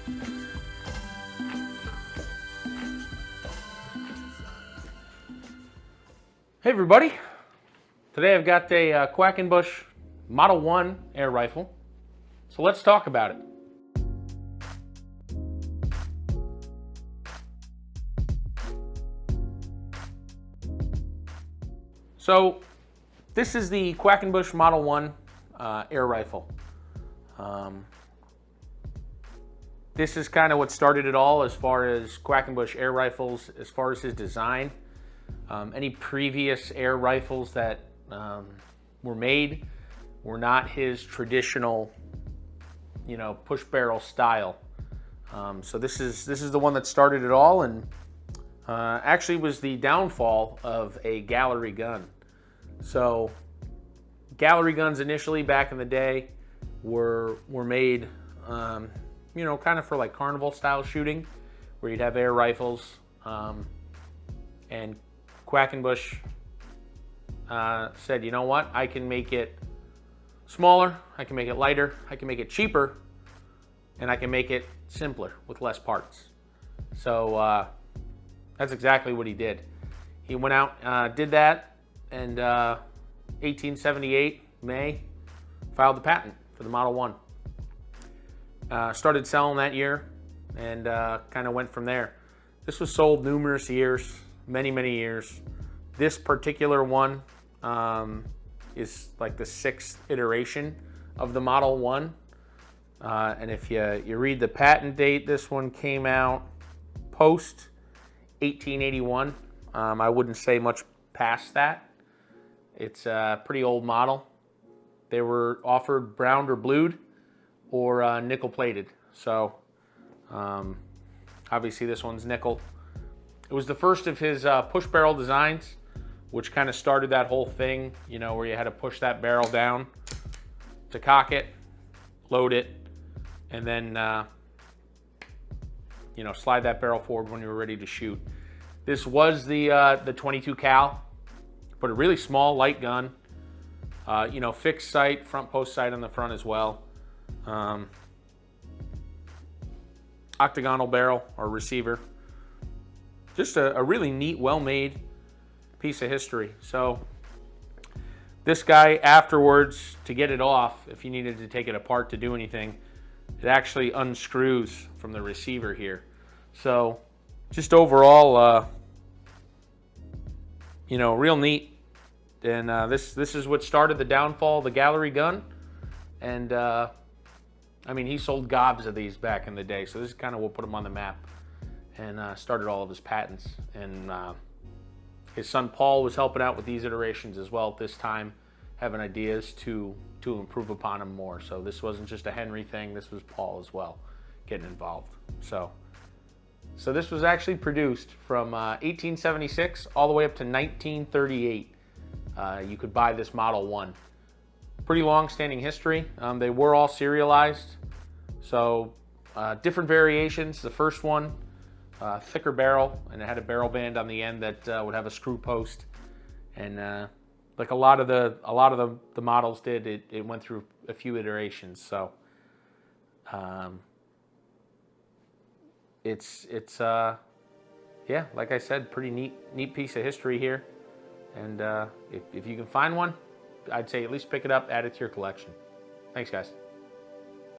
Hey everybody, today I've got a Quackenbush Model 1 air rifle, so let's talk about it. So this is the Quackenbush Model 1 air rifle. This is kind of what started it all as far as Quackenbush air rifles, as far as his design. Any previous air rifles that were made were not his traditional, push barrel style. So this is the one that started it all, and actually was the downfall of a gallery gun. So gallery guns initially back in the day were made, kind of for like carnival style shooting, where you'd have air rifles, and Quackenbush said, you know what, I can make it smaller, I can make it lighter, I can make it cheaper, and I can make it simpler with less parts. So that's exactly what he did. He went out, did that, and 1878, May, filed the patent for the Model 1. Started selling that year, and kind of went from there. This was sold numerous years, many years. This particular one is like the 6th iteration of the Model 1. And if you read the patent date, this one came out post 1881. I wouldn't say much past that. It's a pretty old model. They were offered browned or blued or nickel plated. So obviously this one's nickel. It was the first of his push barrel designs, which kind of started that whole thing, where you had to push that barrel down to cock it, load it, and then, slide that barrel forward when you were ready to shoot. This was the 22 cal, but a really small, light gun. Fixed sight, front post sight on the front as well. Octagonal barrel or receiver. Just a really neat, well-made piece of history. So this guy afterwards, to get it off, if you needed to take it apart to do anything, it actually unscrews from the receiver here. So just overall, real neat. And this is what started the downfall of the gallery gun. And he sold gobs of these back in the day. So this is kind of what put him on the map and started all of his patents. And his son Paul was helping out with these iterations as well at this time, having ideas to improve upon them more. So this wasn't just a Henry thing, this was Paul as well getting involved. So this was actually produced from 1876 all the way up to 1938. You could buy this Model 1. Pretty long-standing history. They were all serialized, so different variations. The first one, thicker barrel, and it had a barrel band on the end that would have a screw post. And like a lot of the models did, it went through a few iterations. So it's yeah, like I said, pretty neat piece of history here. And if you can find one, I'd say at least pick it up, add it to your collection. Thanks, guys.